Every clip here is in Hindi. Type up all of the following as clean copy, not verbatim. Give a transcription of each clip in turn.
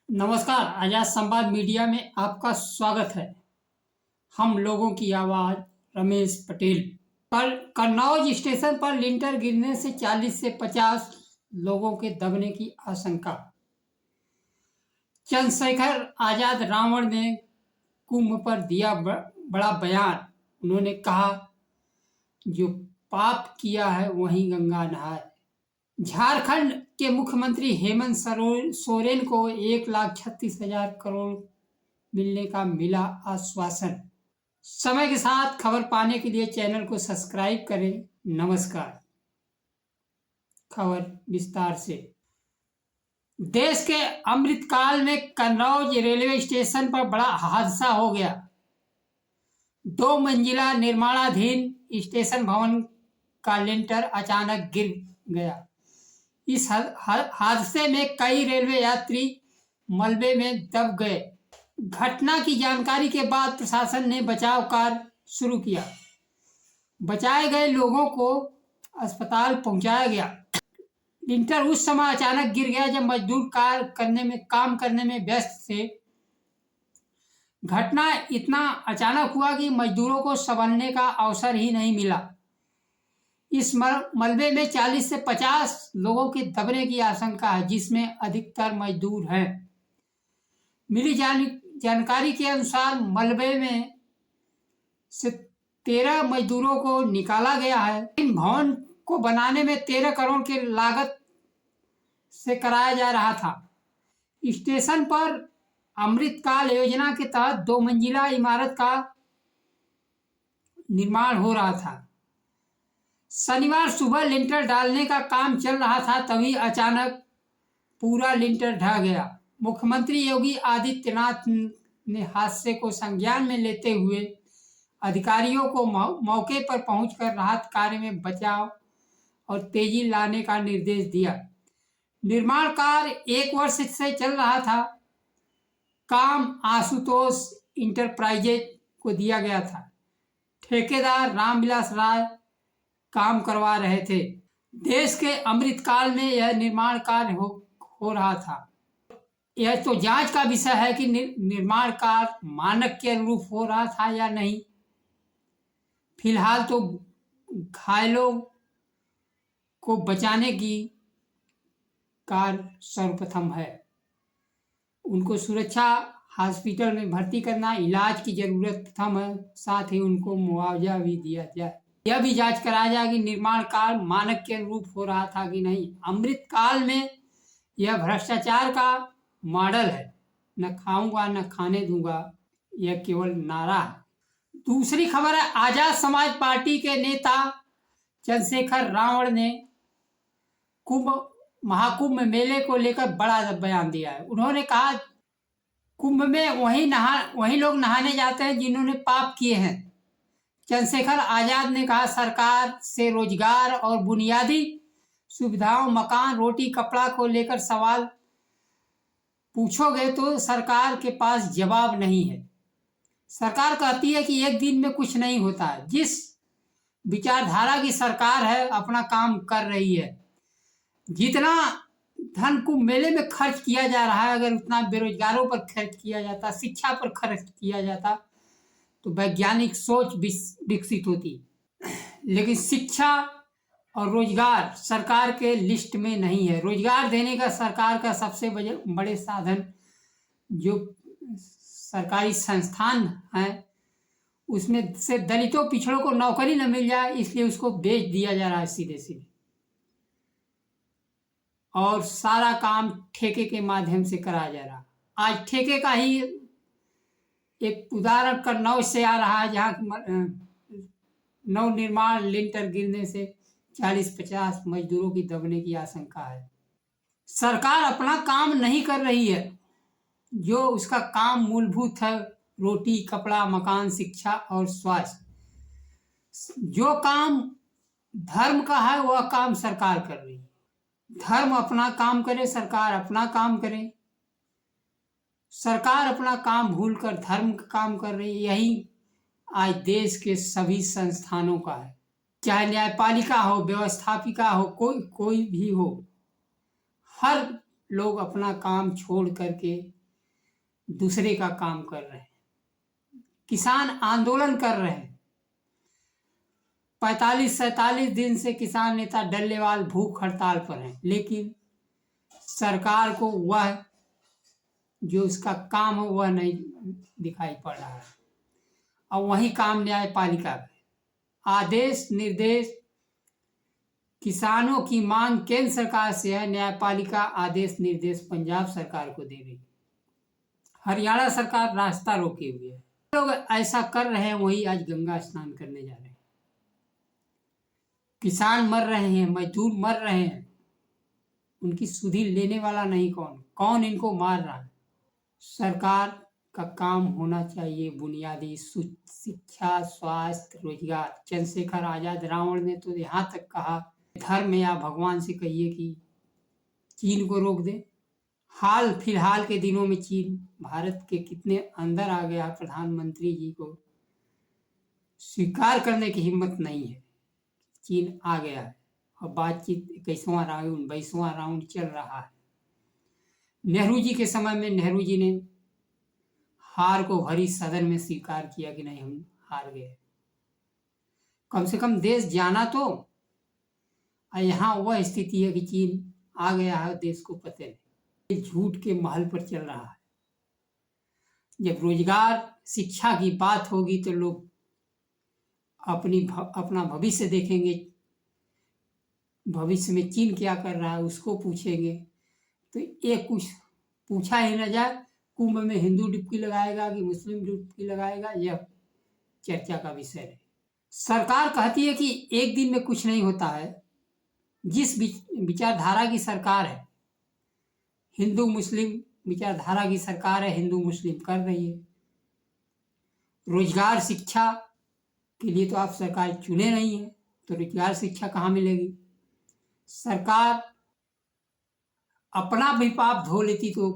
नमस्कार, आजाद संवाद मीडिया में आपका स्वागत है। हम लोगों की आवाज रमेश पटेल। कल कन्नौज स्टेशन पर लिंटर गिरने से 40 से 50 लोगों के दबने की आशंका। चंद्रशेखर आजाद रावण ने कुंभ पर दिया बड़ा बयान। उन्होंने कहा, जो पाप किया है वहीं गंगा नहाए। झारखंड के मुख्यमंत्री हेमंत सोरेन को 1,36,000 करोड़ मिलने का मिला आश्वासन। समय के साथ खबर पाने के लिए चैनल को सब्सक्राइब करें। नमस्कार। खबर विस्तार से। देश के अमृतकाल में कन्नौज रेलवे स्टेशन पर बड़ा हादसा हो गया। 2 मंजिला निर्माणाधीन स्टेशन भवन का लिंटर अचानक गिर गया। इस हादसे में कई रेलवे यात्री मलबे में दब गए। घटना की जानकारी के बाद प्रशासन ने बचाव कार्य शुरू किया। बचाए गए लोगों को अस्पताल पहुंचाया गया। लिंटर उस समय अचानक गिर गया जब मजदूर काम करने में व्यस्त थे। घटना इतना अचानक हुआ कि मजदूरों को संभलने का अवसर ही नहीं मिला। इस मलबे में 40 से 50 लोगों के दबने की आशंका है, जिसमें अधिकतर मजदूर हैं। मिली जानकारी के अनुसार मलबे में से 13 मजदूरों को निकाला गया है। इन भवन को बनाने में 13 करोड़ की लागत से कराया जा रहा था। स्टेशन पर अमृतकाल योजना के तहत 2 मंजिला इमारत का निर्माण हो रहा था। शनिवार सुबह लिंटर डालने का काम चल रहा था, तभी अचानक पूरा लिंटर ढह गया। मुख्यमंत्री योगी आदित्यनाथ ने हादसे को संज्ञान में लेते हुए अधिकारियों को मौके पर पहुंचकर राहत कार्य में बचाव और तेजी लाने का निर्देश दिया। निर्माण कार्य 1 वर्ष से चल रहा था। काम आशुतोष इंटरप्राइजेज को दिया गया था। ठेकेदार रामविलास राय काम करवा रहे थे। देश के अमृतकाल में यह निर्माण कार्य हो रहा था। यह तो जांच का विषय है कि निर्माण कार्य मानक के अनुरूप हो रहा था या नहीं। फिलहाल तो घायलों को बचाने की कार्य सर्वप्रथम है। उनको सुरक्षा हॉस्पिटल में भर्ती करना, इलाज की जरूरत प्रथम है। साथ ही उनको मुआवजा भी दिया जाए। यह भी जांच कराया जाए कि निर्माण कार्य मानक के अनुरूप हो रहा था कि नहीं। अमृतकाल में यह भ्रष्टाचार का मॉडल है। न खाऊंगा न खाने दूंगा, यह केवल नारा है। दूसरी खबर है, आजाद समाज पार्टी के नेता चंद्रशेखर रावण ने महाकुंभ मेले को लेकर बड़ा बयान दिया है। उन्होंने कहा, कुंभ में वही लोग नहाने जाते हैं जिन्होंने पाप किए हैं। चंद्रशेखर आजाद ने कहा, सरकार से रोजगार और बुनियादी सुविधाओं, मकान, रोटी, कपड़ा को लेकर सवाल पूछोगे तो सरकार के पास जवाब नहीं है। सरकार कहती है कि एक दिन में कुछ नहीं होता है। जिस विचारधारा की सरकार है, अपना काम कर रही है। जितना धन कुंभ मेले में खर्च किया जा रहा है, अगर उतना बेरोजगारों पर खर्च किया जाता, शिक्षा पर खर्च किया जाता, तो वैज्ञानिक सोच विकसित होती। लेकिन शिक्षा और रोजगार सरकार के लिस्ट में नहीं है। रोजगार देने का सरकार का सबसे बड़े साधन जो सरकारी संस्थान है, उसमें से दलितों पिछड़ों को नौकरी न मिल जाए, इसलिए उसको बेच दिया जा रहा है सीधे सीधे। और सारा काम ठेके के माध्यम से कराया जा रहा है। आज ठेके का ही एक उदाहरण कन्नौज से आ रहा है, जहाँ नव निर्माण लिंटर गिरने से 40-50 मजदूरों की दबने की आशंका है। सरकार अपना काम नहीं कर रही है। जो उसका काम मूलभूत है, रोटी, कपड़ा, मकान, शिक्षा और स्वास्थ्य, जो काम धर्म का है, वह काम सरकार कर रही है। धर्म अपना काम करे, सरकार अपना काम करे। सरकार अपना काम भूलकर धर्म का काम कर रही है। यही आज देश के सभी संस्थानों का है, चाहे न्यायपालिका हो, व्यवस्थापिका हो, कोई भी हो। हर लोग अपना काम छोड़ करके दूसरे का काम कर रहे हैं। किसान आंदोलन कर रहे हैं। 45-47 दिन से किसान नेता डल्लेवाल भूख हड़ताल पर हैं, लेकिन सरकार को वह जो उसका काम है वह नहीं दिखाई पड़ रहा है। और वही काम न्यायपालिका का आदेश निर्देश, किसानों की मांग केंद्र सरकार से है, न्यायपालिका आदेश निर्देश पंजाब सरकार को दे रही। हरियाणा सरकार रास्ता रोके हुए है। लोग ऐसा कर रहे हैं, वही आज गंगा स्नान करने जा रहे हैं। किसान मर रहे हैं, मजदूर मर रहे हैं, उनकी सुधि लेने वाला नहीं। कौन इनको मार रहा है? सरकार का काम होना चाहिए बुनियादी शिक्षा, स्वास्थ्य, रोजगार। चंद्रशेखर आजाद रावण ने तो यहाँ तक कहा, धर्म या भगवान से कहिए कि चीन को रोक दे। हाल फिलहाल के दिनों में चीन भारत के कितने अंदर आ गया, प्रधानमंत्री जी को स्वीकार करने की हिम्मत नहीं है। चीन आ गया है और बातचीत 21वां राउंड 22वां राउंड चल रहा है। नेहरू जी के समय में नेहरू जी ने हार को भरी सदन में स्वीकार किया कि नहीं, हम हार गए। कम से कम देश जाना तो। यहाँ वह स्थिति है कि चीन आ गया है, देश को पते नहीं। झूठ के महल पर चल रहा है। जब रोजगार शिक्षा की बात होगी तो लोग अपना भविष्य देखेंगे। भविष्य में चीन क्या कर रहा है उसको पूछेंगे। तो ये कुछ पूछा ही न जाए, कुंभ में हिंदू डुबकी लगाएगा कि मुस्लिम डुबकी लगाएगा, यह चर्चा का विषय है। सरकार कहती है कि एक दिन में कुछ नहीं होता है। जिस विचारधारा की सरकार है, हिंदू मुस्लिम विचारधारा की सरकार है, हिंदू मुस्लिम कर रही है। रोजगार शिक्षा के लिए तो आप सरकार चुने नहीं है, तो रोजगार शिक्षा कहाँ मिलेगी? सरकार अपना भी पाप धो लेती तो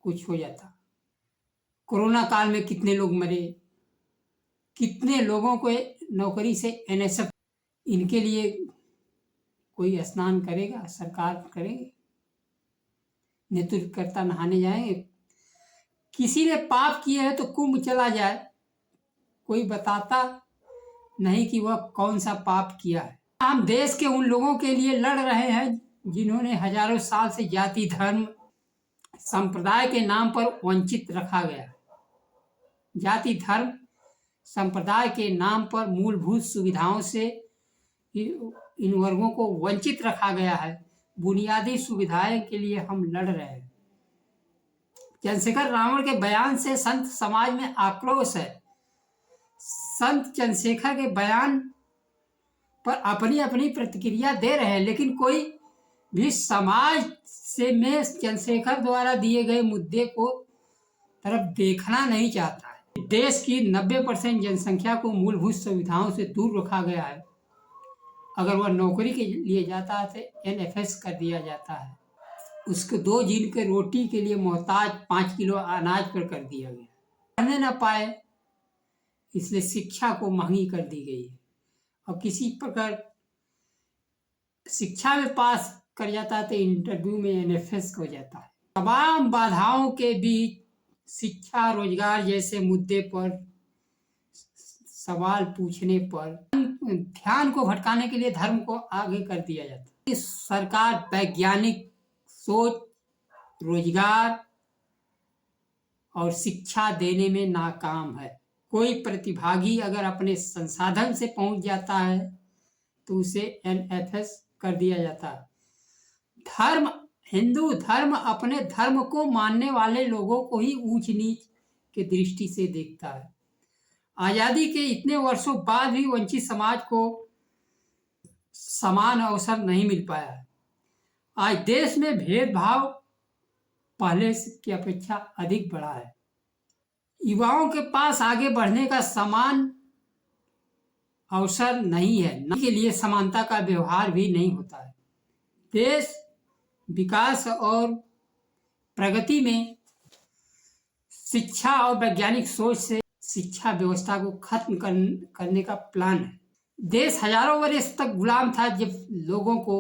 कुछ हो जाता। कोरोना काल में कितने लोग मरे, कितने लोगों को नौकरी से NSF, इनके लिए कोई स्नान करेगा? सरकार करेगी? नेतृत्वकर्ता नहाने जाएंगे? किसी ने पाप किए है तो कुंभ चला जाए, कोई बताता नहीं कि वह कौन सा पाप किया है। हम देश के उन लोगों के लिए लड़ रहे हैं जिन्होंने हजारों साल से जाति धर्म संप्रदाय के नाम पर वंचित रखा गया। जाति धर्म संप्रदाय के नाम पर मूलभूत सुविधाओं से इन वर्गों को वंचित रखा गया है। बुनियादी सुविधाएं के लिए हम लड़ रहे हैं। चंद्रशेखर रावण के बयान से संत समाज में आक्रोश है। संत चंद्रशेखर के बयान पर अपनी अपनी प्रतिक्रिया दे रहे हैं, लेकिन कोई भी समाज से में चंद्रशेखर द्वारा दिए गए मुद्दे को तरफ देखना नहीं चाहता है। देश की 90% जनसंख्या को मूलभूत सुविधाओं से दूर रखा गया है। अगर वह नौकरी के लिए जाता है तो NFS कर दिया जाता है। उसको 2 दिन के रोटी के लिए मोहताज 5 किलो अनाज पर कर दिया गया। पढ़ने न पाए इसलिए शिक्षा को महंगी कर दी गई है। और किसी प्रकार शिक्षा में पास कर जाता है तो इंटरव्यू में NFS हो जाता है। तमाम बाधाओं के बीच शिक्षा रोजगार जैसे मुद्दे पर सवाल पूछने पर ध्यान को भटकाने के लिए धर्म को आगे कर दिया जाता है। सरकार वैज्ञानिक सोच, रोजगार और शिक्षा देने में नाकाम है। कोई प्रतिभागी अगर अपने संसाधन से पहुंच जाता है तो उसे NFS कर दिया जाता है। हिंदू धर्म अपने धर्म को मानने वाले लोगों को ही ऊंच नीच के दृष्टि से देखता है। आजादी के इतने वर्षों बाद भी वंचित समाज को समान अवसर नहीं मिल पाया है। आज देश में भेदभाव पहले की अपेक्षा अधिक बढ़ा है। युवाओं के पास आगे बढ़ने का समान अवसर नहीं है, न के लिए समानता का व्यवहार भी नहीं होता है। देश विकास और प्रगति में शिक्षा और वैज्ञानिक सोच से शिक्षा व्यवस्था को खत्म करने का प्लान है। देश हजारों वर्ष तक गुलाम था जब लोगों को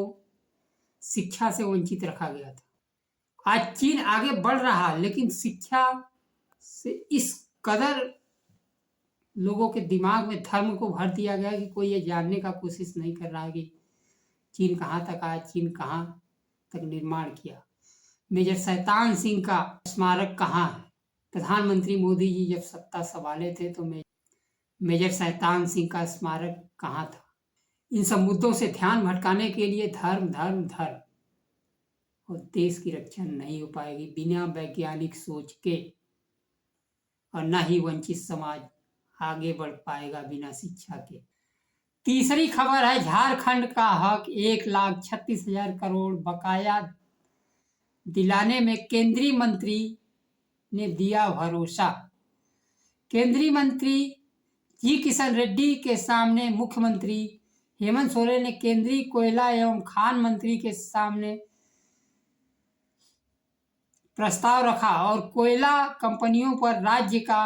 शिक्षा से वंचित रखा गया था। आज चीन आगे बढ़ रहा, लेकिन शिक्षा से इस कदर लोगों के दिमाग में धर्म को भर दिया गया कि कोई ये जानने का कोशिश नहीं कर रहा कि चीन कहाँ तक आया, चीन कहाँ तक निर्माण किया। मेजर शैतान सिंह का स्मारक कहाँ है? प्रधानमंत्री मोदी जी जब सत्ता संभाले थे तो मेजर शैतान सिंह का स्मारक कहाँ था? इन सब मुद्दों से ध्यान भटकाने के लिए धर्म धर्म धर्म और देश की रक्षा नहीं हो पाएगी बिना वैज्ञानिक सोच के, और न ही वंचित समाज आगे बढ़ पाएगा बिना शिक्षा के। तीसरी खबर है, झारखंड का हक 1,36,000 करोड़ बकाया दिलाने में केंद्रीय मंत्री ने दिया भरोसा। केंद्रीय मंत्री जी किशन रेड्डी के सामने मुख्यमंत्री हेमंत सोरेन ने केंद्रीय कोयला एवं खान मंत्री के सामने प्रस्ताव रखा और कोयला कंपनियों पर राज्य का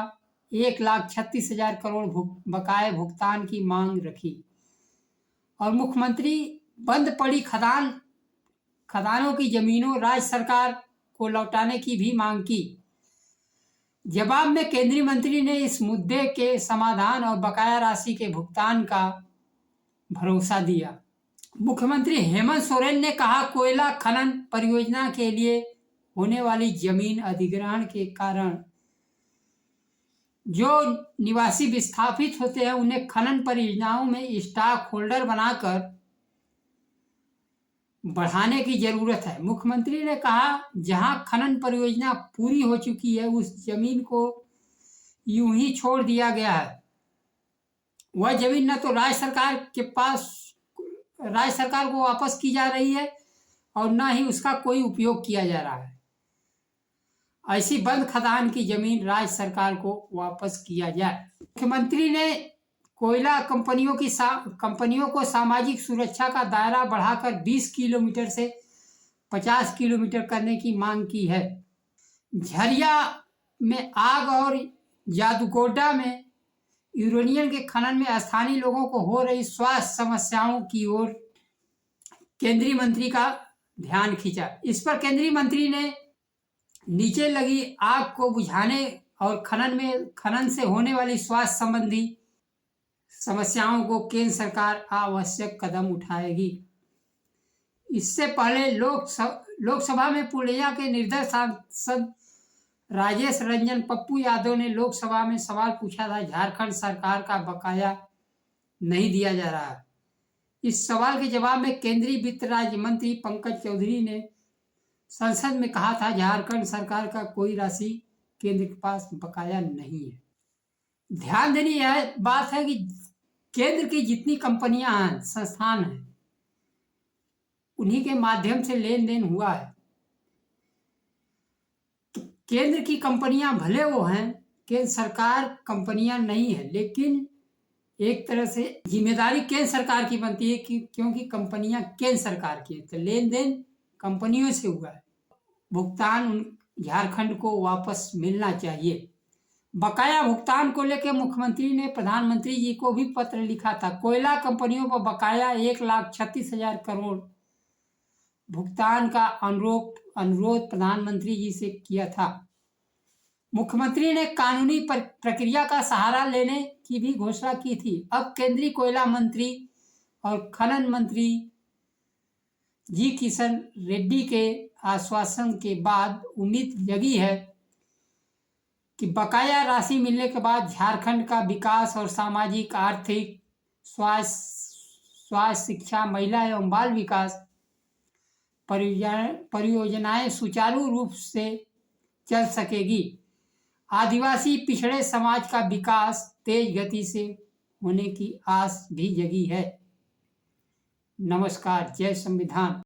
1,36,000 करोड़ बकाये भुगतान की मांग रखी और मुख्यमंत्री बंद पड़ी खदानों की जमीनों राज्य सरकार को लौटाने की भी मांग की। जवाब में केंद्रीय मंत्री ने इस मुद्दे के समाधान और बकाया राशि के भुगतान का भरोसा दिया। मुख्यमंत्री हेमंत सोरेन ने कहा, कोयला खनन परियोजना के लिए होने वाली जमीन अधिग्रहण के कारण जो निवासी विस्थापित होते हैं उन्हें खनन परियोजनाओं में स्टॉक होल्डर बनाकर बढ़ाने की जरूरत है। मुख्यमंत्री ने कहा, जहां खनन परियोजना पूरी हो चुकी है उस जमीन को यूं ही छोड़ दिया गया है। वह जमीन न तो राज्य सरकार को वापस की जा रही है और न ही उसका कोई उपयोग किया जा रहा है। ऐसी बंद खदान की जमीन राज्य सरकार को वापस किया जाए। मुख्यमंत्री ने कोयला कंपनियों को सामाजिक सुरक्षा का दायरा बढ़ाकर 20 किलोमीटर से 50 किलोमीटर करने की मांग की है। झरिया में आग और जादूगोड्डा में यूरेनियम के खनन में स्थानीय लोगों को हो रही स्वास्थ्य समस्याओं की ओर केंद्रीय मंत्री का ध्यान खींचा। इस पर केंद्रीय मंत्री ने नीचे लगी आग को बुझाने और खनन से होने वाली स्वास्थ्य संबंधी समस्याओं को केंद्र सरकार आवश्यक कदम उठाएगी। इससे पहले लोकसभा में पूर्णिया के निर्दलीय सांसद राजेश रंजन पप्पू यादव ने लोकसभा में सवाल पूछा था, झारखंड सरकार का बकाया नहीं दिया जा रहा है। इस सवाल के जवाब में केंद्रीय वित्त राज्य मंत्री पंकज चौधरी ने संसद में कहा था, झारखंड सरकार का कोई राशि केंद्र के पास बकाया नहीं है। ध्यान देने यह बात है कि केंद्र की जितनी कंपनियां हैं, संस्थान हैं, उन्हीं के माध्यम से लेन देन हुआ है। तो केंद्र की कंपनियां भले वो हैं, केंद्र सरकार कंपनियां नहीं है, लेकिन एक तरह से जिम्मेदारी केंद्र सरकार की बनती है क्योंकि कंपनियां केंद्र सरकार की है, तो लेन देन कंपनियों से हुआ है। भुगतान झारखंड को वापस मिलना चाहिए। बकाया भुगतान को लेकर मुख्यमंत्री ने प्रधानमंत्री जी को भी पत्र लिखा था। कोयला कंपनियों पर बकाया 1,36,000 करोड़ भुगतान का अनुरोध प्रधानमंत्री जी से किया था। मुख्यमंत्री ने कानूनी प्रक्रिया का सहारा लेने की भी घोषणा की थी। अब केंद्रीय कोयला मंत्री और खनन मंत्री जी किशन रेड्डी के आश्वासन के बाद उम्मीद जगी है कि बकाया राशि मिलने के बाद झारखंड का विकास और सामाजिक, आर्थिक, स्वास्थ्य, शिक्षा, महिला एवं बाल विकास परियोजनाएं सुचारू रूप से चल सकेगी। आदिवासी पिछड़े समाज का विकास तेज गति से होने की आस भी जगी है। नमस्कार। जय संविधान।